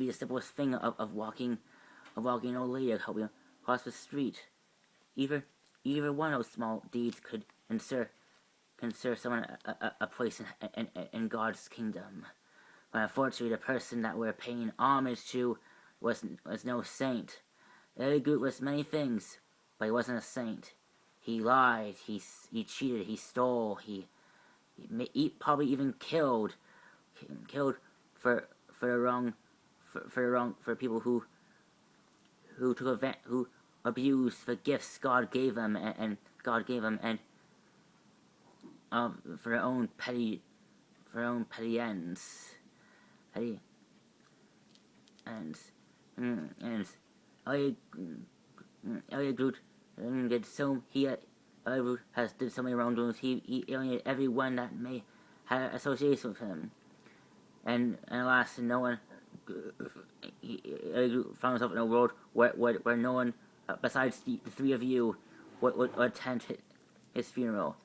be the simplest thing of walking an old lady helping across the street. Either one of those small deeds could ensure someone a place in God's kingdom. But unfortunately, the person that we're paying homage to was no saint. Eli Groot was many things, but he wasn't a saint. He lied, he cheated, he stole, he probably even killed for people who abused the gifts God gave them and for their own petty ends. And Elliot Groot did so many wrongdoings. He alienated everyone that may have association with him, and alas, no one. Elliot Groot found himself in a world where no one besides the three of you would attend his funeral.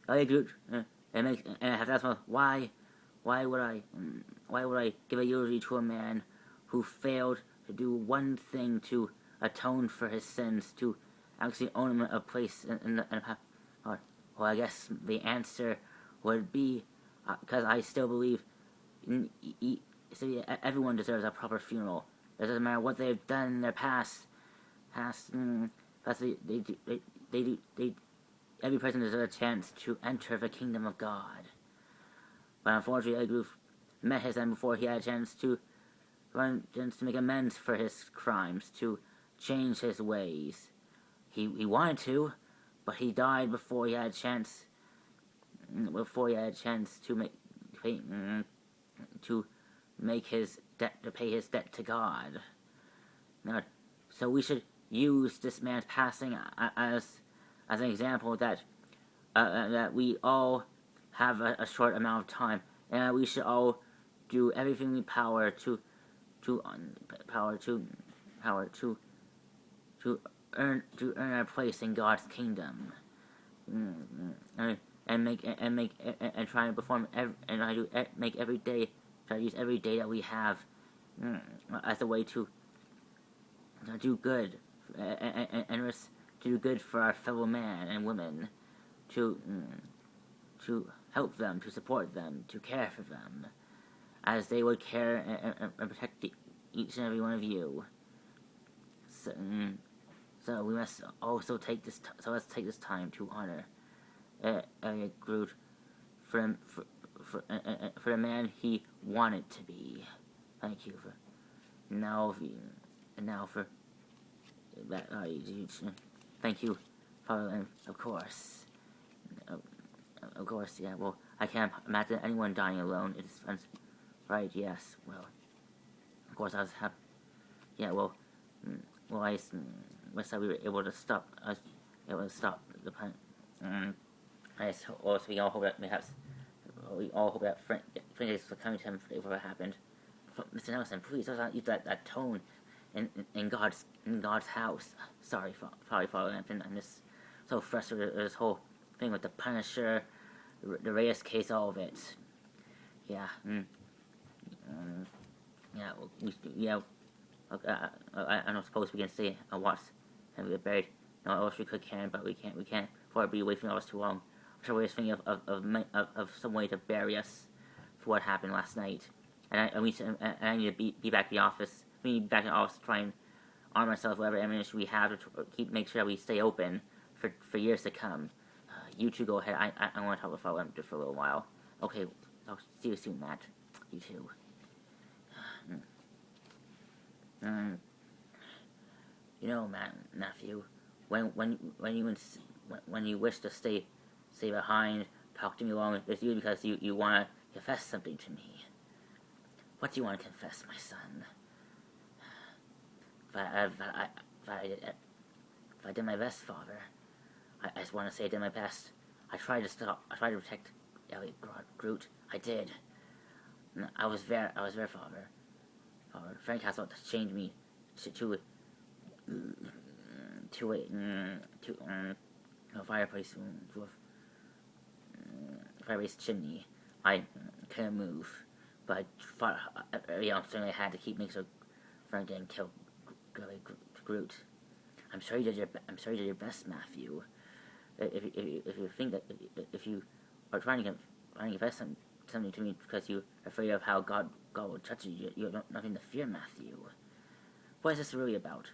Elliot Groot, and I have to ask myself, why would I give a eulogy to a man who failed to do one thing to atone for his sins, to actually own him a place in the path? Well, I guess the answer would be because I still believe everyone deserves a proper funeral. It doesn't matter what they've done in their past. Every person deserves a chance to enter the kingdom of God. But unfortunately, Elliot Groot met his end before he had a chance to make amends for his crimes, to change his ways. He wanted to, but he died before he had a chance. To pay his debt to God. Now, so we should use this man's passing as an example that we all have a short amount of time, and we should all do everything we power to earn our place in God's kingdom, and try to perform make every day, try to use every day that we have as a way to do good and to do good for our fellow man and women, to help them, to support them, to care for them, as they would care and protect each and every one of you. So we must also take this. So let's take this time to honor Elliot Groot for the man he wanted to be. Thank you for now for that. Thank you, Father, and of course, yeah. Well, I can't imagine anyone dying alone. It's right. Yes. Well, of course, I was happy. Yeah. Well, I wish that we were able to stop. The plan. We all hope that Frank was coming to him before it happened. But Mr. Nelson, please don't use that tone in God's house. Sorry, Father Lampton. I'm just so frustrated with this whole thing with the Punisher, the Reyes case, all of it. Yeah. I don't suppose we can stay and watch and get buried. No, I wish we can, but we can't. Before it be away from us too long. I'm sure we're just thinking of some way to bury us for what happened last night. And I need to be back in the office. We need to be back in the office to try and arm ourselves with whatever ammunition we have to make sure that we stay open for years to come. You two go ahead. I want to talk with Father just for a little while. Okay, I'll see you soon, Matt. You too. You know, Matt, nephew, when you wish to stay behind, talk to me along with you because you want to confess something to me. What do you want to confess, my son? If I did my best, Father, I just want to say I did my best. I tried to protect Elliot Groot. I did. I was there, Father. Frank has to change me to a fireplace chimney. I couldn't move, but certainly I had to keep making sure Frank didn't kill Groot. I'm sure you did your best, Matthew. If you think that if you are trying to confess something to me because you're afraid of how God will judge you, you have nothing to fear, Matthew. What is this really about?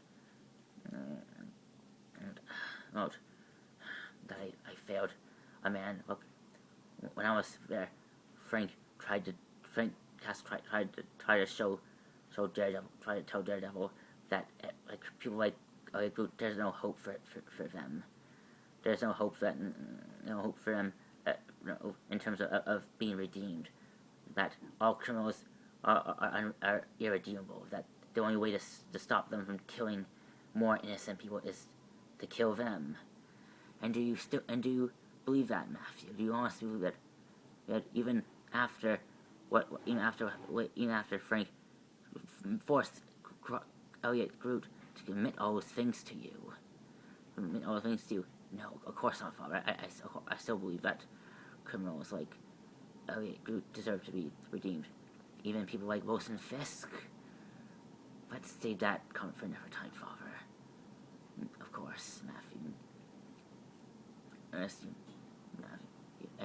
That I failed a man. Look, when I was there, Frank tried to tell Daredevil that people like there's no hope for them. There's no hope for them in terms of being redeemed. That all criminals are irredeemable. That the only way to stop them from killing more innocent people is to kill them. And do you believe that, Matthew? Do you honestly believe that even after Frank forced Elliot Groot to commit all those things to you? No, of course not, Father. I still believe that criminals like Elliot Groot deserve to be redeemed. Even people like Wilson Fisk. Let's save that comment for another time, Father. Of course, Matthew.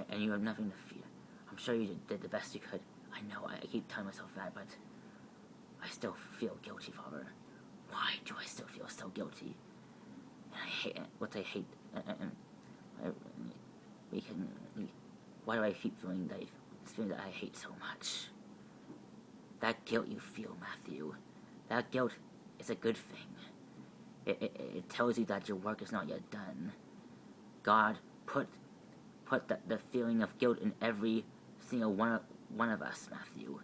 And you have nothing to fear. I'm sure you did the best you could. I know, I keep telling myself that, but I still feel guilty, Father. Why do I still feel so guilty? And I hate what I hate. Why do I keep feeling that I hate so much? That guilt you feel, Matthew, that guilt is a good thing. It tells you that your work is not yet done. God put the feeling of guilt in every single one of us, Matthew,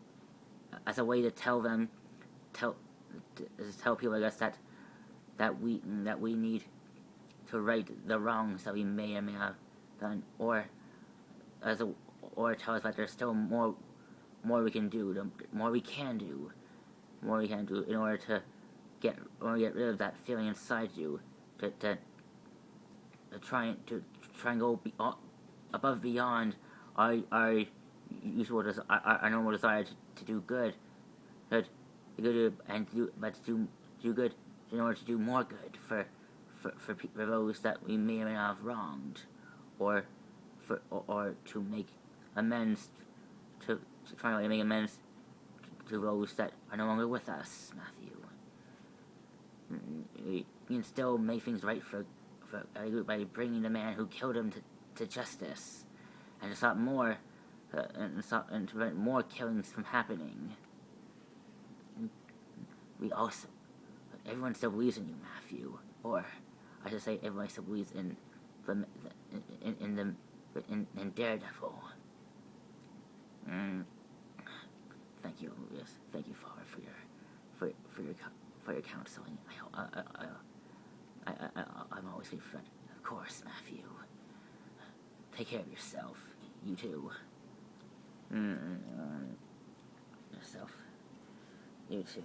as a way to tell people, I guess, that we need to right the wrongs that we may or may not have done, or tell us that there's still more we can do, more we can do in order to get rid of that feeling inside you, to try and go above beyond our normal desire to do good, but to do good in order to do more good for those that we may or may not have wronged, or to make amends to those that are no longer with us, Matthew. We can still make things right by bringing the man who killed him to justice, and to stop more and to prevent more killings from happening. Everyone still believes in you, Matthew, or I should say, everyone still believes in Daredevil. Thank you, yes, thank you, Father, for your counseling. I'm always here for that. Of course, Matthew. Take care of yourself. You too. Yourself. You too.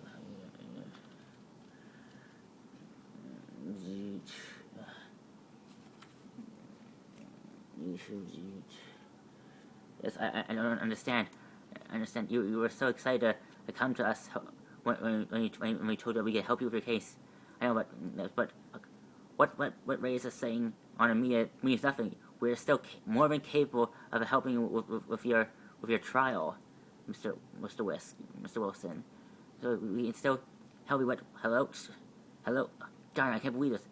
Yes, I don't understand. I understand. You were so excited to come to us when we told you we could help you with your case. I know, but what Ray is saying on a media means nothing. We're still more than capable of helping you with your trial, Mr. Wilson. So we can still help you. Hello. Darn, I can't believe this.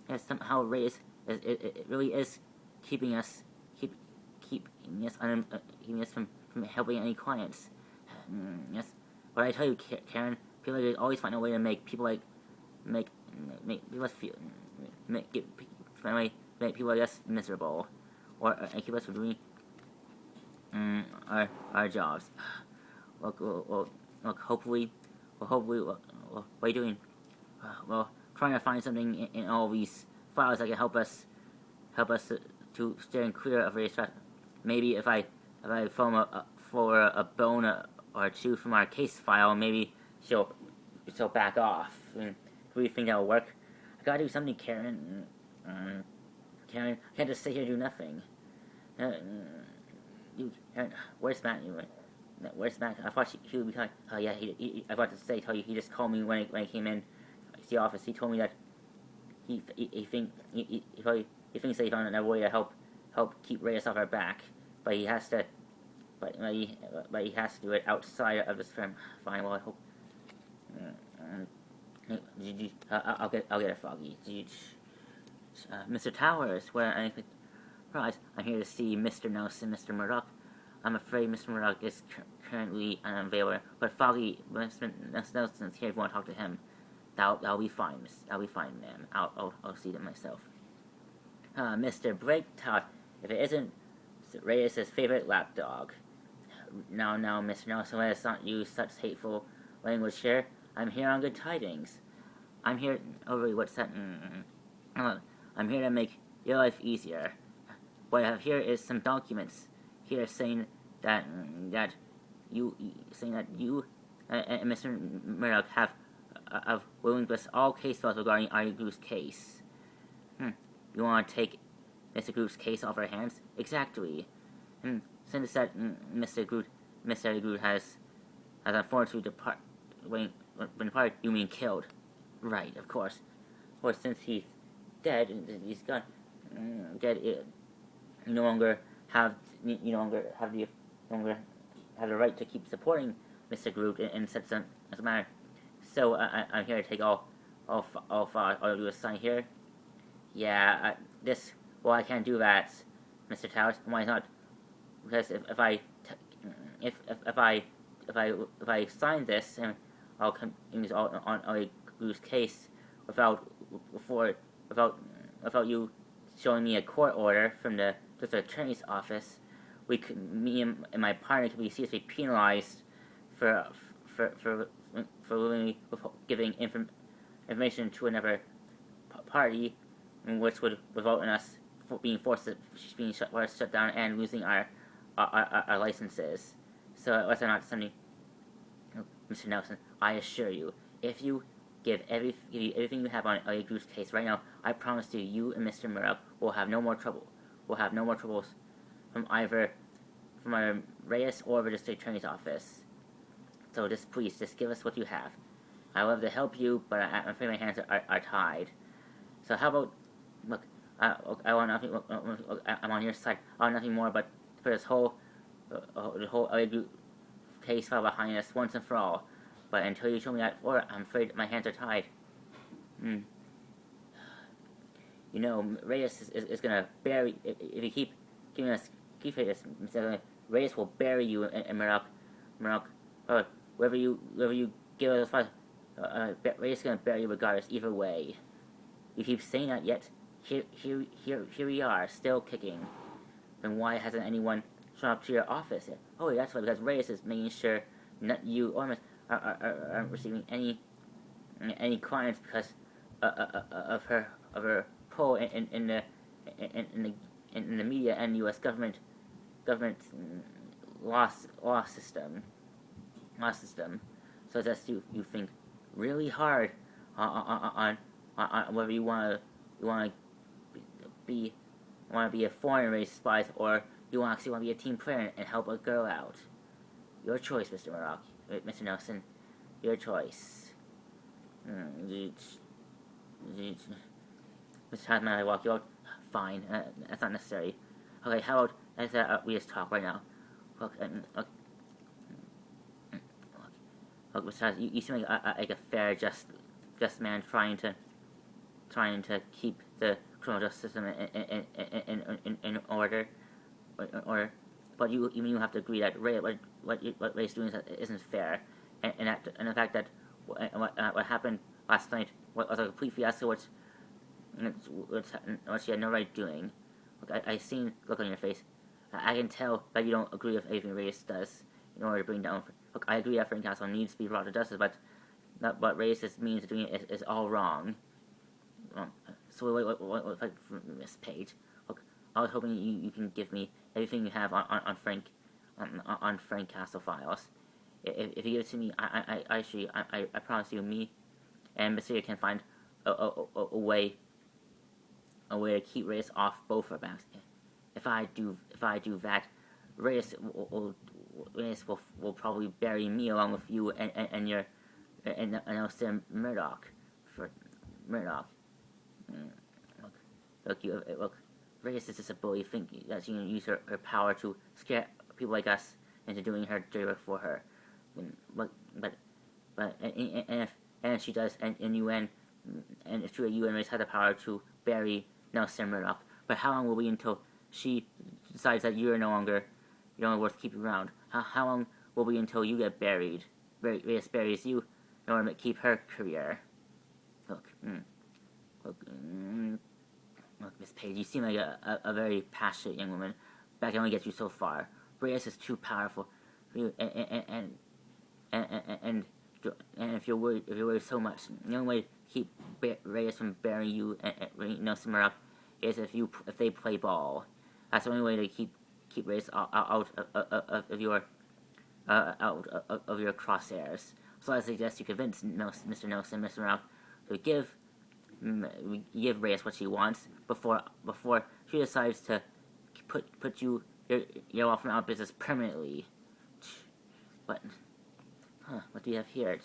Yes, somehow Ray it really is keeping us from helping any clients. Yes, but I tell you, Karen, people always find a way to make people make people feel make people, I guess, miserable, or keep us from doing our jobs. Hopefully, what are you doing? Trying to find something in all these files that can help us to steer clear of race. Maybe if I phone for a bone or two from our case file, maybe she'll back off. Do you think that'll work? I gotta do something, Karen. Karen, I can't just sit here and do nothing. Karen, where's Matt anyway? Where's Mac? I thought he would be coming. Oh yeah, I forgot to say, tell you, he just called me when I came in to the office. He told me that he thinks that he found another way to help keep Reyes off our back, but he has to but he has to do it outside of his firm. Fine, well I hope. I'll get it, Foggy. Mr. Towers, where I surprise, I'm here to see Mr. Nelson, Mr. Murdoch. I'm afraid Mr. Murdoch is currently unavailable, but Foggy, Mr. Nelson's here if you want to talk to him. That'll be fine, miss. That'll be fine, ma'am. I'll see them myself. Mr. Breaktot, if it isn't Reyes' favorite lapdog. Now, Mr. Nelson, let us not use such hateful language here. I'm here on good tidings. I'm here. Oh, really? What's that? I'm here to make your life easier. What I have here is some documents here saying that you and Mr. Murdoch have relinquished all case files regarding our group's case. You want to take Mr. Groot's case off our hands? Exactly. Since that Mr. Groot has unfortunately when departed, you mean killed? Right, of course. Or since he's dead, he's gone. You no longer have the right to keep supporting Mr. Groot in such a matter. So I'm here to take all you assign here. Yeah, I can't do that, Mr. Towers. Why not? Because if I sign this, and I'll come on a Groot's case without you showing me a court order from the district attorney's office, me and my partner could be seriously penalized for giving information to another party, which would result in us being shut down and losing our licenses. So whether or not something, Mr. Nelson, I assure you, if you give everything you have on a Groot's case right now, I promise you and Mr. Murdoch will have no more trouble. We'll have no more troubles from either Reyes or the district attorney's office. So please give us what you have. I would love to help you, but I'm afraid my hands are tied. So how about, look, I want nothing. I'm on your side. I want nothing more but for this whole LA Group case file behind us once and for all. But until you show me that order, I'm afraid my hands are tied. You know, Reyes is gonna bury, if you keep giving us this, Reyes will bury you in Murdoch, wherever you give us files, Reyes is gonna bury you regardless, either way. You keep saying that, yet here we are, still kicking. Then why hasn't anyone shown up to your office yet? Oh, that's why, because Reyes is making sure not you or me aren't receiving any clients because of her pull in the media and U.S. government law system. So that's you think really hard on whether you want to be a foreign race spy or you actually want to be a team player and help a girl out. Your choice, Mr. Murdoch. Mr. Nelson, your choice. Mr. Hasman, I walk you out. Fine, that's not necessary. Okay, how about we just talk right now? Look, Mr. Hasman, you seem like a fair, just man trying to keep the criminal justice system in order. But you have to agree that what Ray's doing isn't fair, and the fact that what happened last night was a complete fiasco, which she had no right doing. Look, I seen the look on your face. I can tell that you don't agree with anything Reyes does in order to bring down. Look, I agree that Frank Castle needs to be brought to justice, but what Reyes means of doing it is all wrong. So what from this page? Look, I was hoping you can give me everything you have on Frank Castle files. If you give it to me, I promise you, me and Mysteria can find a way to keep Reyes off both our backs. If I do that, Reyes Reyes will probably bury me along with you and your and also Murdoch for Murdoch. Look, Reyes is just a bully. Think that she can use her power to scare people like us into doing her dirty work for her. But if she does, and it's true that you and Reyes have the power to bury Nelson Murdoch. But how long will we until she decides that you're no longer worth keeping around? How long will we until you get buried? Reyes buries you in order to keep her career. Look, Miss Page, you seem like a very passionate young woman. That can only get you so far. Reyes is too powerful for you, and if you're worried so much, the only way to keep Reyes from burying you and Nelson Murdoch is if they play ball. That's the only way to keep Reyes out of your crosshairs. So I suggest you convince Mr. Nelson, Mr. Murdoch, to give Reyes what she wants before she decides to put you off from our business permanently. But what do you have here?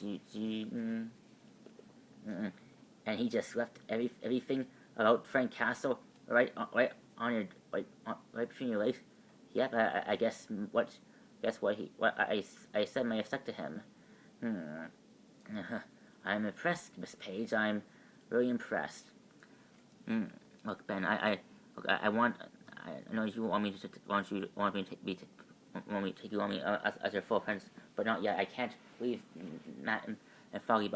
And he just left everything about Frank Castle right on your right between your legs. Yep, I guess what I said may have stuck to him. I'm impressed, Miss Page. I'm really impressed. Look, Ben, I know you want me to take you on me as your full friends, but not yet. I can't leave Matt and Foggy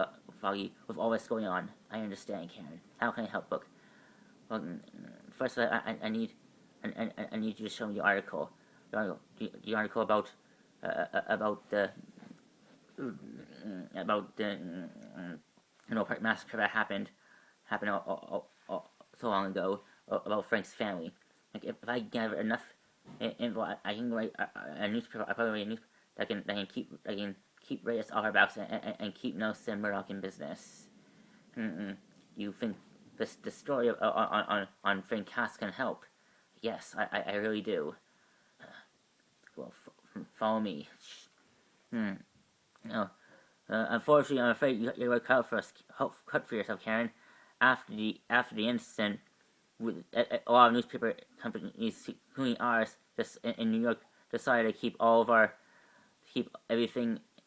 with all this going on. I understand, Karen. How can I help? Look, well, first I need you to show me the article. The article about the Park massacre that happened so long ago about Frank's family. Like if I gather enough info, I can write a newspaper. I probably write a newspaper that can keep Reyes off our backs and keep Nelson Murdoch in business. You think the story on Frank Cass can help? Yes, I really do. Well, follow me. No. Unfortunately, I'm afraid you were cut for yourself, Karen. After the incident, a lot of newspaper companies, including ours, just in New York, decided to keep all of our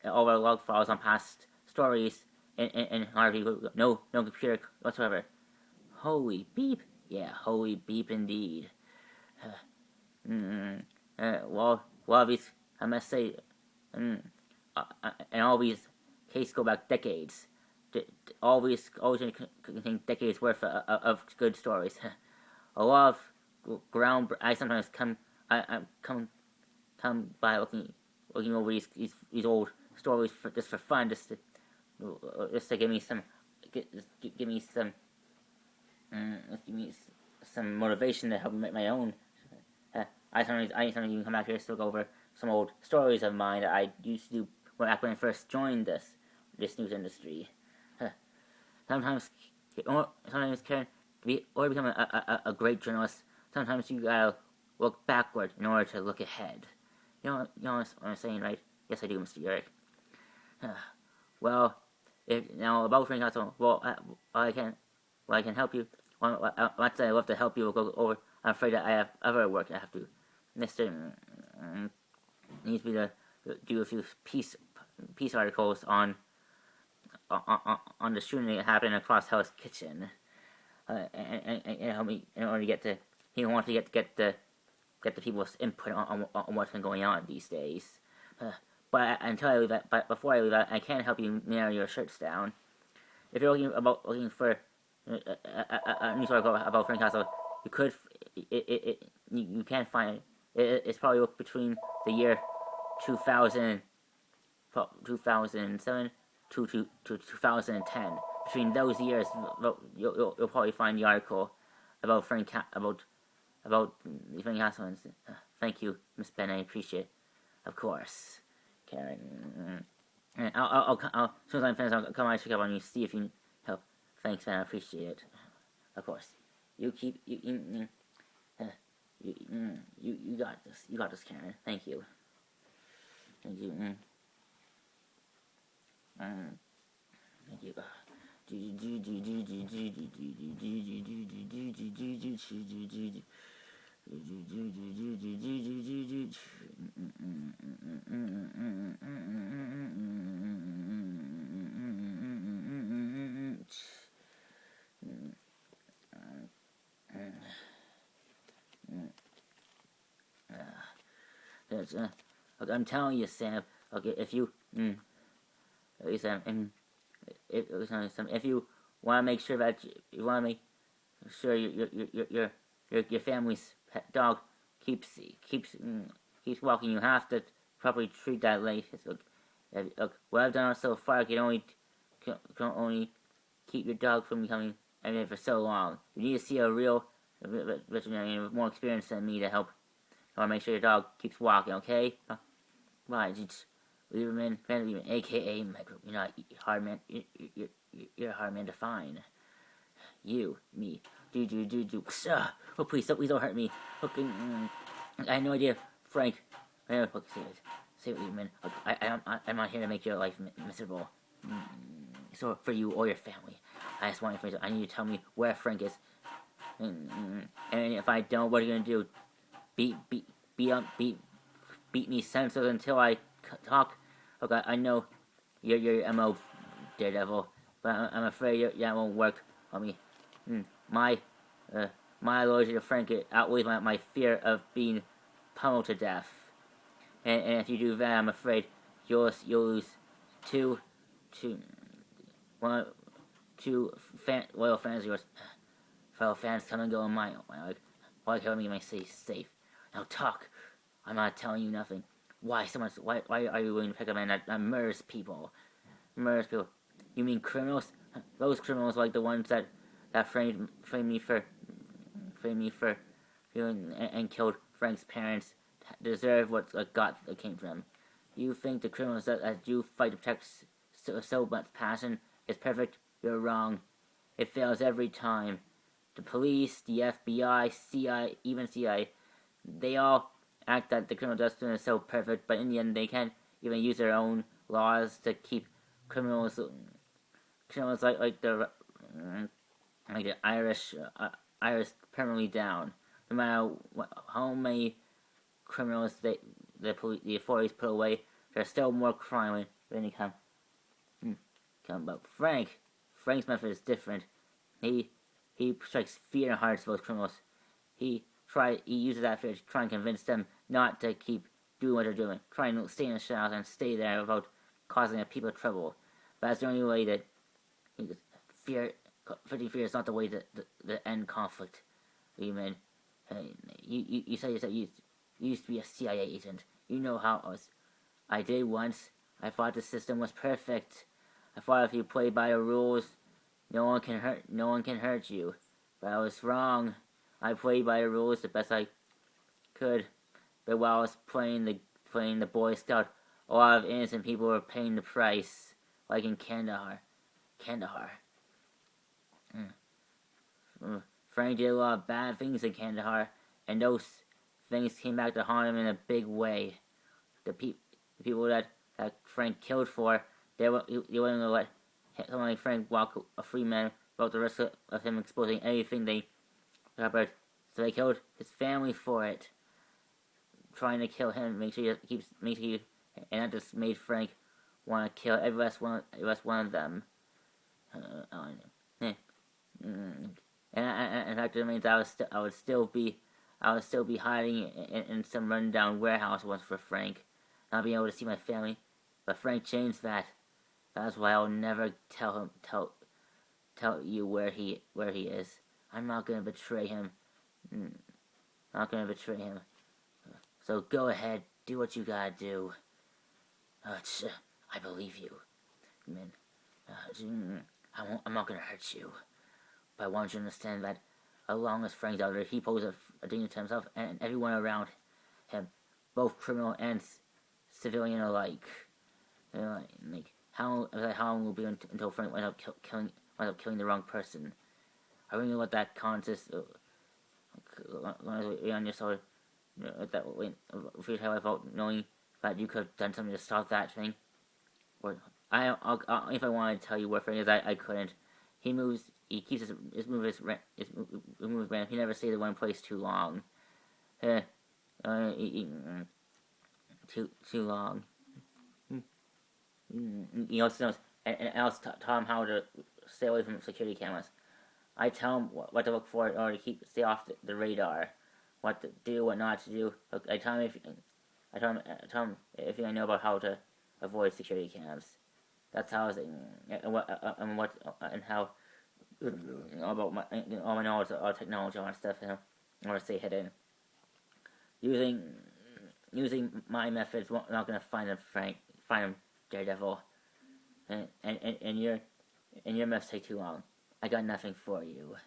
log files on past stories in Harvey. No computer whatsoever. Holy beep! Yeah, holy beep indeed. Well, these, I must say, and all these cases go back decades. Always contain decades worth of good stories. A lot of ground. I sometimes come by looking over these old stories for fun, just to give me some motivation to help me make my own. I sometimes even come back here to look over some old stories of mine that I used to do back when I first joined this news industry. Sometimes, Karen, or become a great journalist, sometimes you gotta look backward in order to look ahead. You know what I'm saying, right? Yes, I do, Mr. Yerrick. Well, now about Frank Castle, I can help you. Once I love to help you, we'll go over. I'm afraid that I have other work I have to. Mr. Needs me to do a few piece articles on the shooting that happened across Hell's Kitchen, and help me in order to get to. He wants to get the people's input on what's been going on these days. But until I leave that, but before I leave that, I can help you narrow your shirts down. If you're looking for a news article about Frank Castle, you can find it. It's probably between the year 2007 to 2010. Between those years, you'll probably find the article about Frank Castle. Thank you, Miss Ben. I appreciate it. Of course, Karen. I'll as soon as I'm finished, I'll come and check up on you, see if you need help. Thanks, man. I appreciate it. Of course. You got this. You got this, Karen. Thank you. Thank you. Thank you. Okay, I'm telling you, Sam. Okay, if you, Sam, if you want to make sure that you want to make sure your family's pet dog keeps walking, you have to properly treat that lady. Look, what I've done so far can only keep your dog from becoming for so long. You need to see a real veterinarian with more experience than me to help. I want to make sure your dog keeps walking. Okay? Right, it's Lieberman, Van Lieberman, aka Micro. You're not hard man. You're a hard man to find. You, me, do. Oh, please don't hurt me. Okay, I had no idea, Frank. Okay, save it, Lieberman. I'm not here to make your life miserable. So for you or your family, I just want information. I need you to tell me where Frank is. And if I don't, what are you gonna do? Beat me senseless until I talk. Okay, I know you're MO Daredevil, but I'm afraid that won't work on me. My loyalty to Frank outweighs my fear of being pummeled to death. And if you do that, I'm afraid you'll lose two loyal fans of yours. Fellow fans come and go in my like, why can't I stay safe? Now talk. I'm not telling you nothing. Why are you willing to pick a man that murders people? Murders people. You mean criminals? Those criminals like the ones that framed me for and killed Frank's parents deserve what came from them. You think the criminals that do fight to protect so much passion is perfect? You're wrong. It fails every time. The police, the FBI, CIA, even CIA, they all act that the criminal justice is so perfect, but in the end they can't even use their own laws to keep criminals like the Irish permanently down. No matter how many criminals the authorities put away, there's still more crime when they come. But Frank's method is different. He strikes fear in the hearts of those criminals. He uses that fear to try and convince them not to keep doing what they're doing. Try and stay in the shadows and stay there without causing people trouble. But that's the only way that fear is not the way to end conflict. You said you used to be a CIA agent. You know how it was. I did once. I thought the system was perfect. I thought if you play by the rules, no one can hurt you. But I was wrong. I played by the rules the best I could. But while I was playing the Boy Scout, a lot of innocent people were paying the price, like in Kandahar. Frank did a lot of bad things in Kandahar, and those things came back to haunt him in a big way. The people that Frank killed for, they weren't going to let someone like Frank walk a free man without the risk of him exposing anything they covered. So they killed his family for it, trying to kill him, make sure and that just made Frank want to kill every last one of them. And fact, it means I would still be hiding in some rundown warehouse once for Frank, not being able to see my family. But Frank changed that. That's why I'll never tell you where he is. I'm not gonna betray him. So go ahead, do what you gotta do. I believe you, man. I'm not gonna hurt you. But I want you to understand that as long as Frank's out there, he poses a danger to himself and everyone around him, both criminal and civilian alike. How long will it be until Frank winds up killing the wrong person? I really let that conscious on your side. That way, how I felt knowing if but you could have done something to stop that thing. Or if I wanted to tell you where Frank is, I couldn't. He keeps his moves random. He never stays in one place too long. Too long. He also knows, and I also tell him how to stay away from security cameras. I tell him what to look for in order to stay off the radar, what to do, what not to do. I tell him if I know about how to avoid security cams. That's how I was, and how about all my knowledge of technology and stuff. I want to stay hidden. Using my methods, we're not gonna find him, Daredevil, and your methods take too long. I got nothing for you.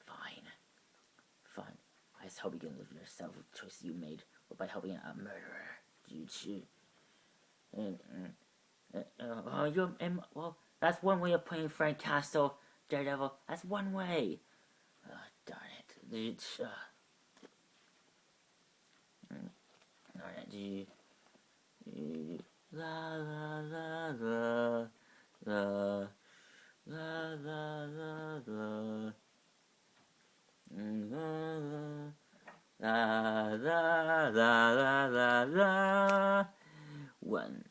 Fine. I just hope you can live yourself with the choice you made, or by helping a murderer. Well, that's one way of playing Frank Castle, Daredevil. That's one way. Darn it. La la la la la la la la la. La la la la la la. One.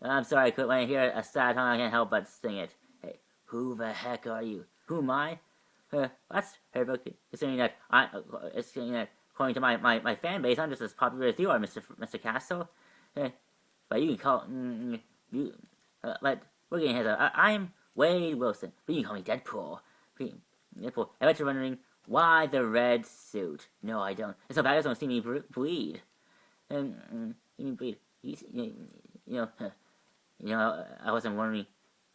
I'm sorry, when I hear a sad song, I can't help but sing it. Hey, who the heck are you? Who am I? That's her book. It's saying that according to my fan base, I'm just as popular as you are, Mr. Castle. But you can call but we're getting heads up. I'm Wade Wilson, but you can call me Deadpool. I bet you're wondering why the red suit. No, I don't. It's so bad I don't see me bleed. Bleed. I wasn't wondering.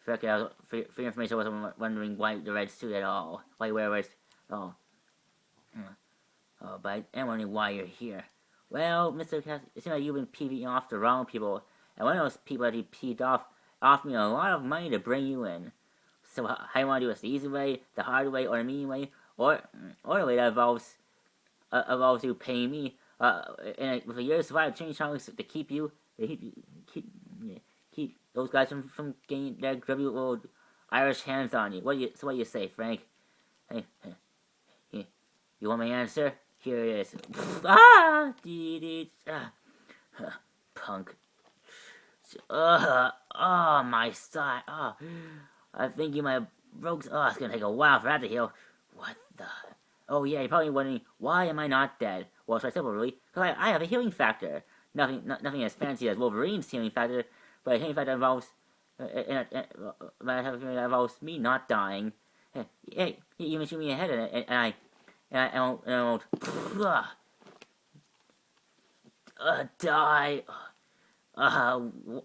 For your information, I wasn't wondering why the red suit at all. Why you wear a red suit at all. But I am wondering why you're here. Well, Mr. Cass, it seems like you've been peeving off the wrong people. And one of those people that you peeved off offered me a lot of money to bring you in. So how you want to do this? The easy way, the hard way, or the mean way? Or the way that involves you paying me with a year's supply of change chunks to keep those guys from getting their grubby little Irish hands on you. What do you say, Frank? Hey, you want my answer? Here it is. Punk. My side. I think you might have broke. It's gonna take a while for that to heal. What the? Oh yeah, you're probably wondering why am I not dead? Well, it's quite simple, really. Because I have a healing factor. Nothing as fancy as Wolverine's healing factor, but a healing factor involves me not dying. Hey, you even shoot me ahead, and I won't die.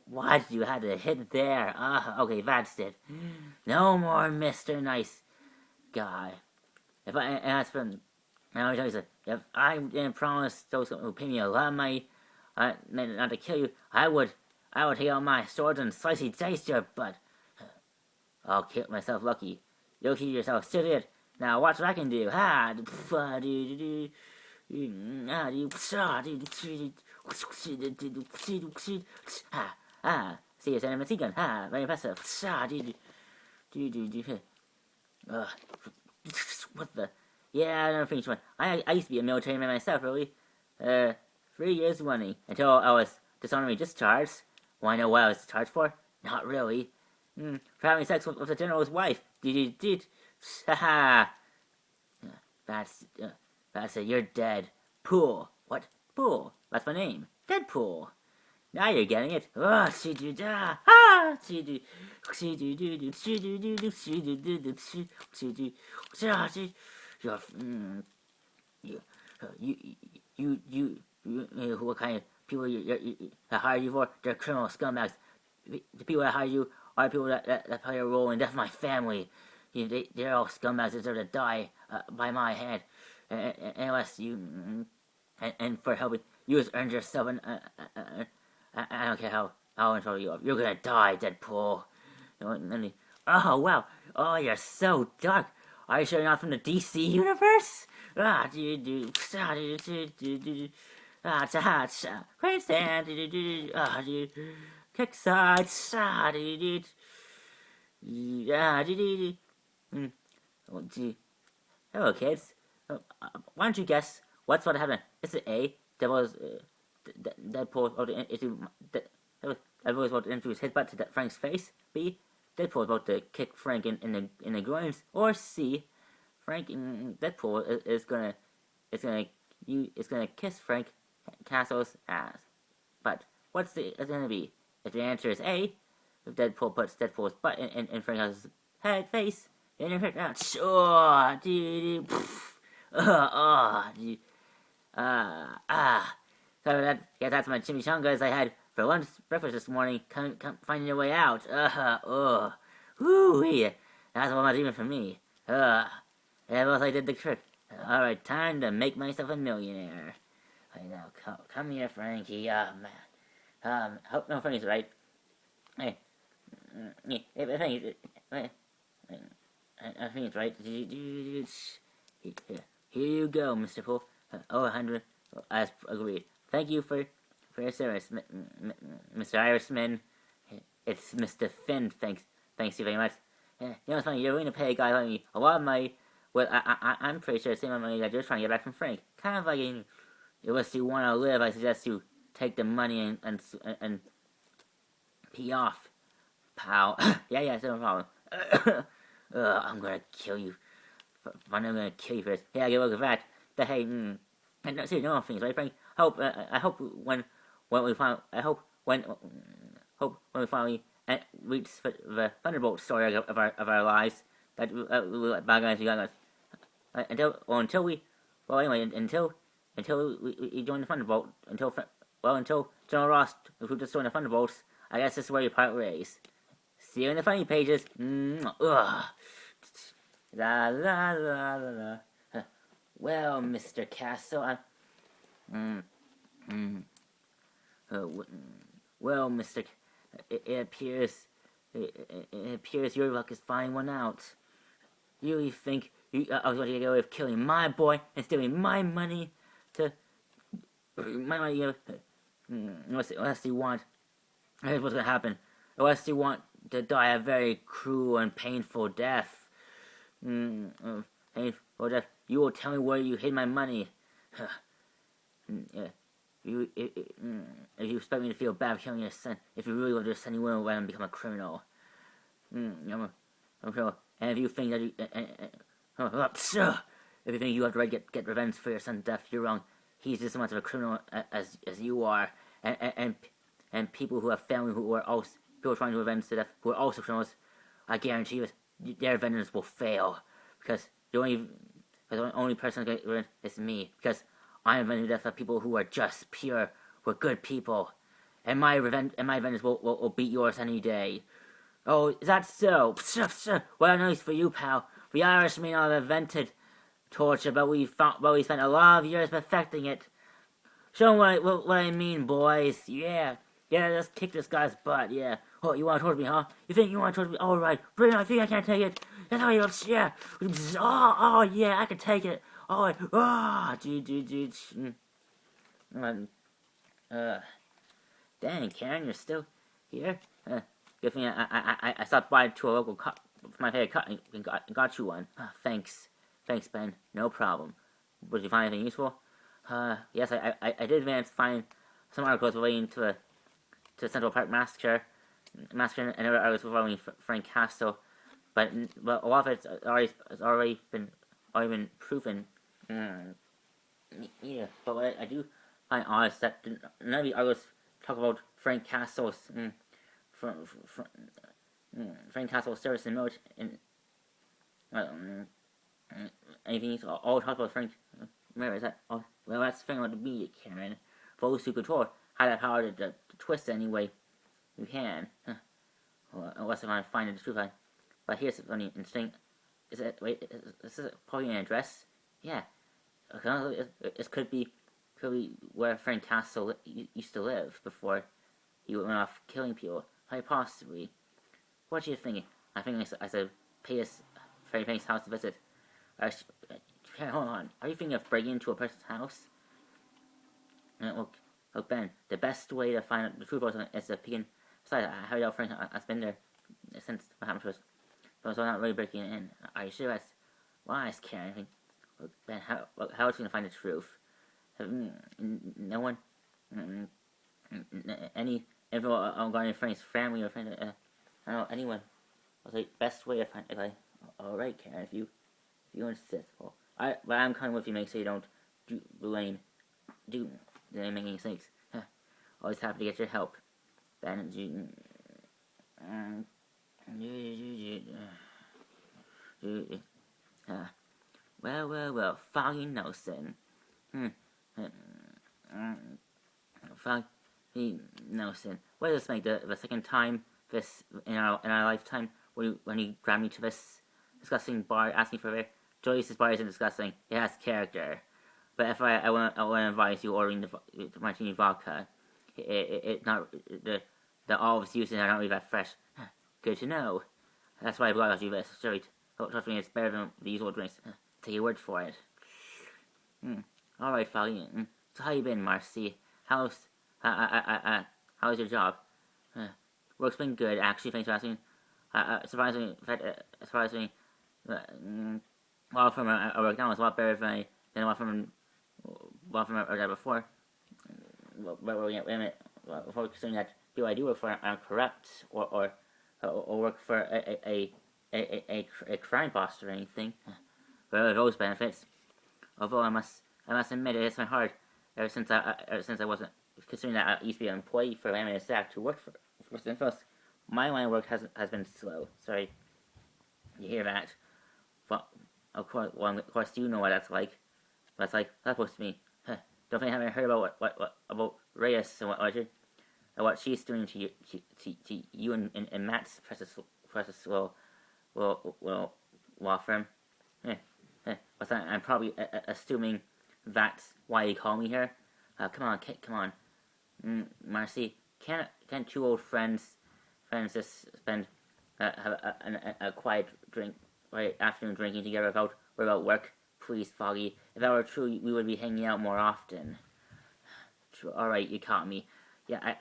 Why did you have to hit there? Okay, that's it. No more Mr. Nice Guy. If I didn't promise those who pay me a lot of money not to kill you, I would take out my swords and slicey dice your butt. I'll kill myself lucky. You'll keep yourself suited. Now watch what I can do. See, it's an machine gun. Very impressive. What the? Yeah, I never finished one. I used to be a military man myself, really. 3 years running until I was dishonorably discharged. Want to know what I was discharged for? Not really. For having sex with the general's wife. That's it. You're dead. Pool. What? Pool. That's my name. Deadpool. Now you're getting it. What kind of people that hire you for? They're criminal scumbags. The people that hire you are people that play a role in death of my family. They're all scumbags that deserve to die by my hand. Unless you and for helping you just earned yourself I don't care how in trouble you are. You're gonna die, Deadpool. Oh wow! Oh, you're so dark. Are you sure you're not from the DC universe? Grandstand, kick side, hello, kids. Why don't you guess what's about to happen? Is it A? Devil's Deadpool about to introduce his butt to Frank's face. B. Deadpool about to kick Frank in the groins. Or C. Deadpool is gonna kiss Frank Castle's ass. But what's it gonna be? If the answer is A, if Deadpool puts Deadpool's butt in Frank Castle's face, then you're hurt out. Sure, dude. Dude. So that's my chimichangas I had for lunch, breakfast this morning. Come finding your way out. Woo-wee. That's what was even for me. That was I did the trick. Alright, time to make myself a millionaire. I know, come here, Frankie. Hope no Frankie's right. Hey, I think it's right. Here you go, Mr. Poole. 100. As agreed. Thank you for your service, Mr. Irishman. It's Mr. Finn. Thanks you very much. You know, it's funny. You're willing to pay a guy like me a lot of money. Well, I'm pretty sure the same amount of money that you're trying to get back from Frank. Kind of like, unless you want to live, I suggest you take the money and pee off, pal. yeah, it's no problem. I'm gonna kill you. I'm gonna kill you first. Yeah, get a look at that. The hey, seriously, no things, right, Frank? I hope when we finally reach the Thunderbolt story of our lives, that bad guys we got us. Until we join the Thunderbolt, until General Ross who just joined the Thunderbolts, I guess this is where your part race. See you in the funny pages. La la la la la. Well, Mr. Castle, well, Mr. It appears your luck is finding one out. You really think I was going to get away with killing my boy and stealing my money to my money? Unless you want, here's what's going to happen. Unless you want to die a very cruel and painful death. Painful death. You will tell me where you hid my money. If you expect me to feel bad for killing your son, if you really love your son, you wouldn't let him become a criminal. I'm a criminal. And if you think that if you think you have to get revenge for your son's death, you're wrong. He's just as much of a criminal as you are. And people who have family who are also people trying to avenge the death, who are also criminals, I guarantee you, their vengeance will fail because the only person who can get revenge is me. Because I am avenging the death of people who are just pure, who are good people, and my vengeance will beat yours any day. Oh, is that so? Well, nice for you, pal. The Irish may not have invented torture, but we spent a lot of years perfecting it. Show them what I mean, boys. Yeah, let's kick this guy's butt. Yeah. Oh, you want to torture me, huh? You think you want to torture me? All right, bring it on. I think I can't take it. That's how you yeah. Oh, yeah, I can take it. All right. Dude. Dang, Karen, you're still here? Good thing I stopped by to a local cut for my favorite cut and got you one. Thanks, Ben. No problem. Did you find anything useful? Yes, I did advance find some articles relating to the Central Park massacre, and other articles relating Frank Castle, but a lot of it's already been proven. Yeah, but what I do find odd is that none of the articles talk about Frank Castle's Frank Castle's service in the military. Anything else? All talk about Frank. Remember, is that? Oh, well, that's the thing about the media, Karen. Those who control have that power to twist any way you can. Well, unless I want to find the truth. But here's the funny interesting. Is this probably an address? Yeah. Okay, this could be where Frank Castle used to live before he went off killing people. Quite possibly. What are you thinking? I think I said pay this very famous house to visit. Hold on. Are you thinking of breaking into a person's house? Look, Ben, the best way to find out the truth about something is to peek in. Besides, I have out friend. I've been there since what happened to us. But I'm not really breaking in. Are you sure that's why I care anything? Look, Ben, how is he gonna find the truth? No one, everyone, I'm going to friends, family or friends. I don't know anyone. What's the best way to find it? All right, Karen, if you insist. Well, but I'm coming with you, make sure you don't do any mistakes. Always happy to get your help. Ben, well, Foggy Nelson. Foggy Nelson. What does this make the second time this in our lifetime when he grabbed me to this disgusting bar asking for a Joyce's bar isn't disgusting. It has character. But if I want to advise you ordering the martini vodka, the olives used in are not really that fresh. Good to know. That's why I brought you this. Sure, trust me, it's better than the usual drinks. Take your word for it. All right, Foggy. So how you been, Marcy? How's your job? Work's been good, actually. Thanks for asking. Surprisingly, well, from I work now is a lot better than what from I job before. But wait a minute. Before considering that people I do work for are corrupt or work for a crime boss or anything. But those benefits. Although I must admit it hits my heart ever since I wasn't considering that I used to be an employee for Laminated Stack to work for Synfos. My line of work has been slow. Sorry, you hear that? Well, of course, you know what that's like. That's supposed to be. Don't think I haven't heard about what about Reyes and what she's doing to you and Matt's precious law firm. But I'm probably assuming that's why you call me here. Come on, Marcy. Can't two old friends just spend a quiet afternoon drinking together without work? Please, Foggy. If that were true, we would be hanging out more often. True. All right, you caught me. Yeah,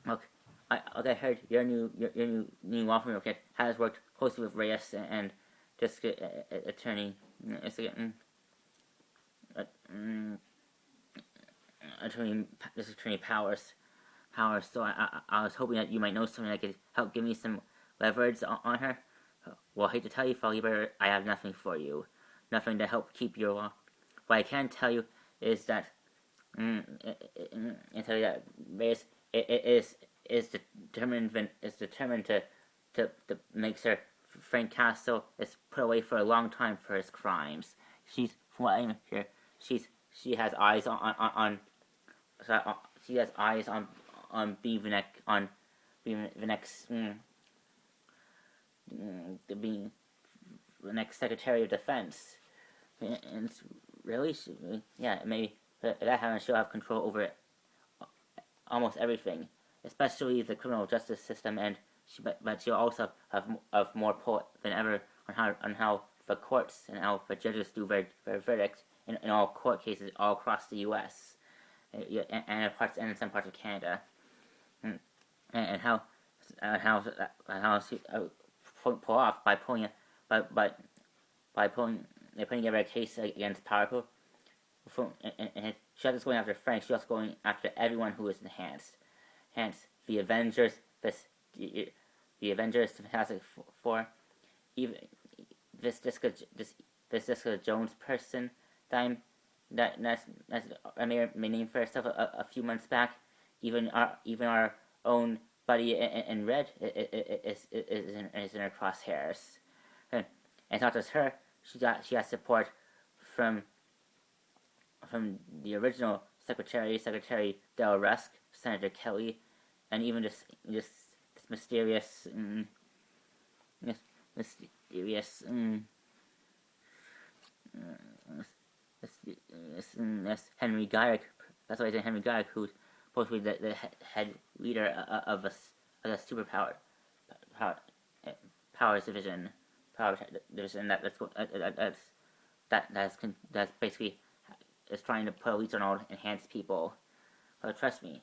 look. I heard your new law firm has worked closely with Reyes and just attorney. Attorney Powers. So I was hoping that you might know something that could help give me some leverage on her. Well, I hate to tell you, Foggy, but I have nothing for you. Nothing to help keep your law. What I can tell you is that Reyes is determined to make sure Frank Castle is put away for a long time for his crimes. From what I hear, she has eyes on being the next Secretary of Defense. And really, maybe that happens, she'll have control over almost everything, especially the criminal justice system, but she'll also have more pull than ever on how the courts and how the judges do their verdicts in all court cases all across the U.S. and in some parts of Canada, and how she pull off by putting together a case against Powerful. And she's not just going after Frank, she's also going after everyone who is enhanced. Hence, the Avengers, the Fantastic Four, even this Jessica Jones person that's I may name for herself a few months back. Even our own buddy in red is in her crosshairs. And it's not just her. She has support from the original Secretary Del Rusk, Senator Kelly, and even this mysterious Henry Gyrick. That's why I say Henry Gyrick, who's supposed to be the head leader of the superpower powers division. That's basically is trying to put a lease on all enhanced people. Trust me,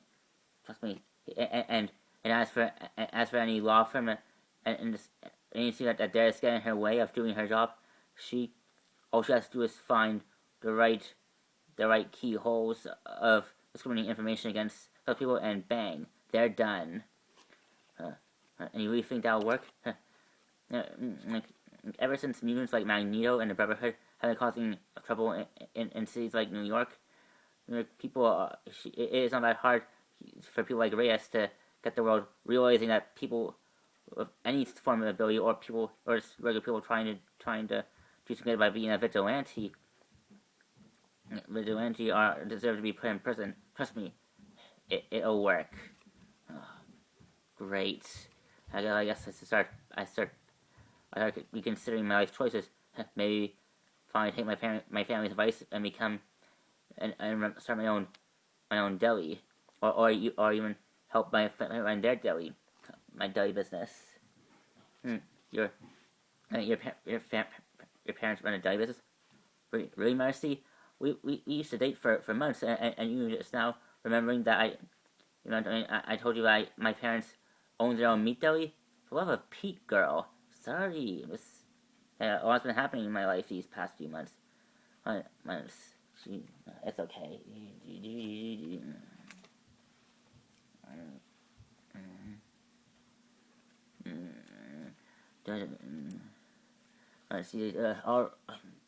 and as for any law firm and you see that they're getting in her way of doing her job, all she has to do is find the right keyholes of discriminating information against other people, and bang, they're done. And you really think that'll work? Like, ever since mutants like Magneto and the Brotherhood have been causing trouble in cities like New York, people, it is not that hard for people like Reyes to get the world realizing that people with any form of ability, or just regular people trying to do something by being a vigilante, deserve to be put in prison. Trust me, it'll work. Great. I guess I start reconsidering my life choices. Maybe finally take my family's advice and become and start my own deli, or even help run their deli, my deli business. Your parents run a deli business? Really, Marcy? We used to date for months, and you just now remembering that I told you my parents own their own meat deli? For love of Pete, girl. Sorry, a lot's been happening in my life these past few months. It's okay.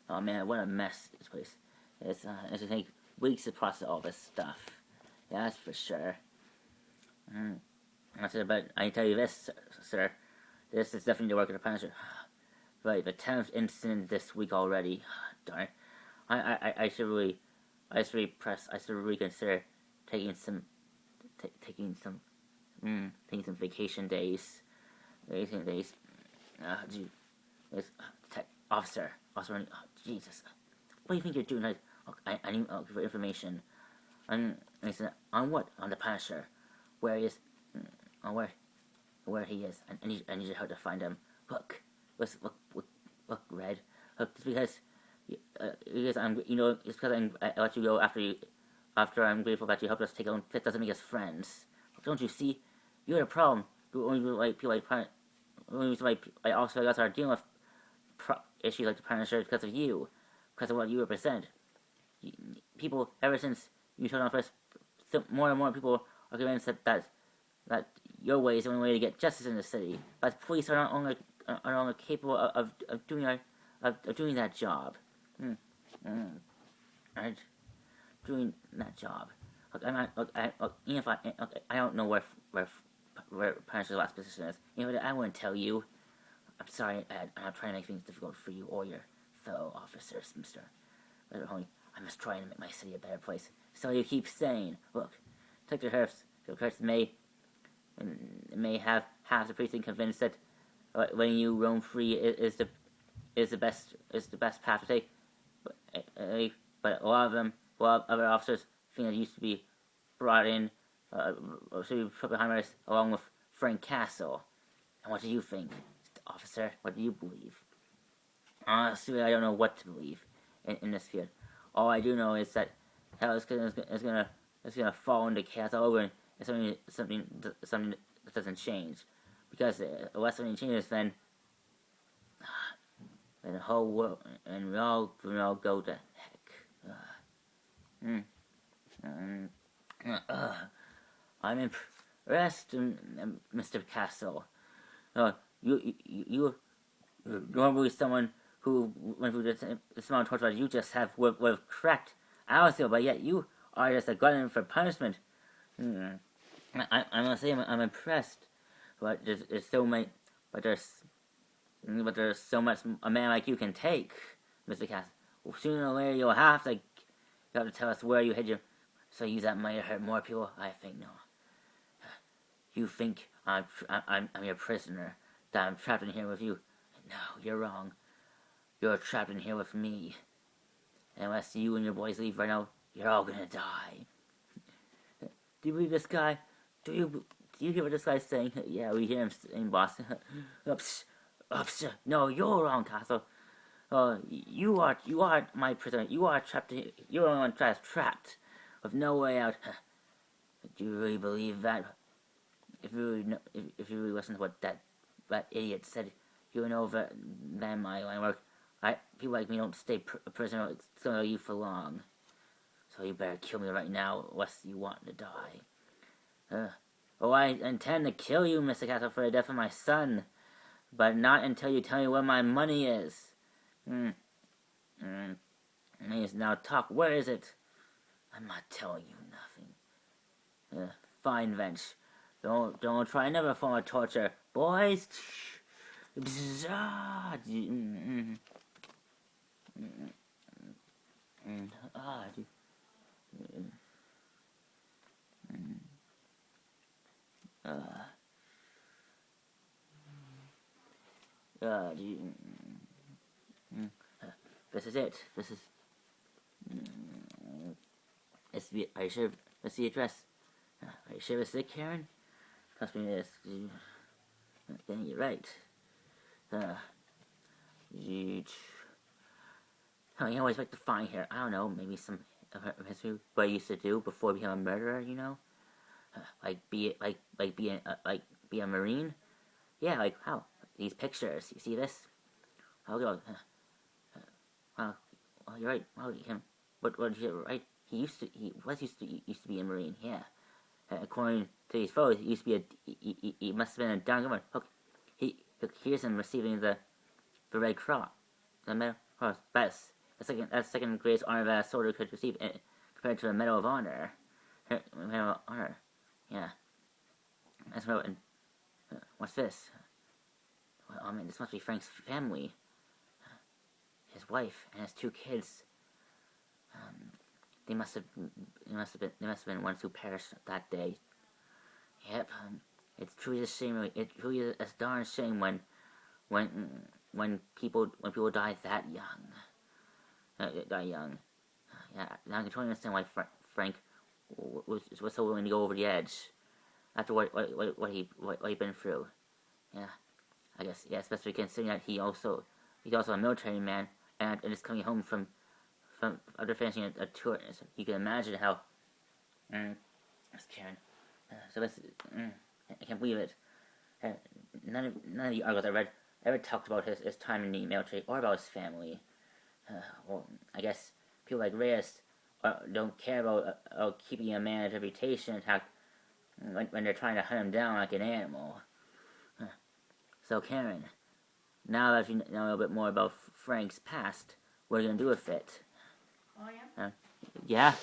Oh man, what a mess this place. It's gonna take weeks to process all this stuff. Yeah, that's for sure. But I tell you this, sir. This is definitely the work of the Punisher. Right, the 10th incident this week already. Darn. I should reconsider taking some vacation days. Dude, officer, Jesus, what do you think you're doing? I need for information. On what? On the Punisher. Where he is? Where he is? I need your help to find him. Look, Red. Look, just because I'm, it's because I let you go after I'm grateful that you helped us take on. That doesn't make us friends. Don't you see? You're the problem. The only people also guys are dealing with issues like the Punisher because of you, because of what you represent. People, ever since you showed up first, more and more people are convinced that your way is the only way to get justice in the city. But police are not only capable of doing that job. Right? Doing that job. Look, I'm not. Look, even if I don't know where Punisher's last position is. I wouldn't tell you. I'm sorry, Ed. I'm not trying to make things difficult for you or your fellow officers, Mister. But I'm just trying to make my city a better place. So you keep saying, look, Detective Hurst may have half the precinct convinced that letting you roam free is the best path to take. But a lot of other officers think that used to be brought in, should be put behind bars along with Frank Castle. And what do you think, officer? What do you believe? Honestly, I don't know what to believe in this field. All I do know is that hell is gonna fall into chaos all over, and something that doesn't change. Because unless something changes, then the whole world, and we all go to heck. I'm impressed, Mr. Castle. You're normally someone who went through the small torture that you just have would have cracked Alistair, but yet you are just a glutton for punishment. I must say I'm impressed, but there's so much a man like you can take, Mr. Castle. Well, sooner or later you'll have to tell us where you hid your. So use that money to hurt more people? I think no. You think I'm your prisoner, that I'm trapped in here with you? No, you're wrong. You're trapped in here with me. And unless you and your boys leave right now, you're all gonna die. Do you believe this guy? Do you hear what this guy's saying? Yeah, we hear him saying, boss. No, you're wrong, Castle. You are my prisoner. You are trapped. You're the only one that's trapped, with no way out. Do you really believe that? If you really if you really listen to what that idiot said, you would know that my line work. People like me don't stay a prisoner. It's gonna leave for long. So you better kill me right now, unless you want to die. I intend to kill you, Mr. Castle, for the death of my son, but not until you tell me where my money is. Please now talk. Where is it? I'm not telling you nothing. Fine, Vench. Don't try another form of torture, boys. This is it. This is. Are you sure? Let's see the address. Are you sure it's it, Karen? Trust me, this. Then you're right. You know what I expect to find here? I don't know. Maybe some of her history, what I used to do before I became a murderer. You know, be a marine. Yeah, like how these pictures. You see this? I'll go. Well, you're right. Well, what you right? He used to be a marine. Yeah. According to these photos, he used to be he must have been a down government. Okay, here's him receiving the Red Cross, the Medal of Best. That's second greatest honor that a soldier could receive, compared to the Medal of Honor. Medal of Honor. Yeah. That's what. What's this? Well, I mean, this must be Frank's family. His wife and his 2 kids. They must have been ones who perished that day. Yep. It's truly a shame. It truly is a darn shame when people die that young. Yeah. Now I can totally understand why Frank was so willing to go over the edge after what he'd been through. Yeah. I guess, yeah, especially considering that he's also a military man and is coming home from after finishing a tour. So you can imagine how. That's Karen. So that's. I can't believe it. None of the articles I read ever talked about his time in the military or about his family. Well, I guess people like Reyes don't care about keeping a man's reputation intact when they're trying to hunt him down like an animal. So Karen, now that you know a little bit more about Frank's past, what are you gonna do with it? Oh yeah. Yeah.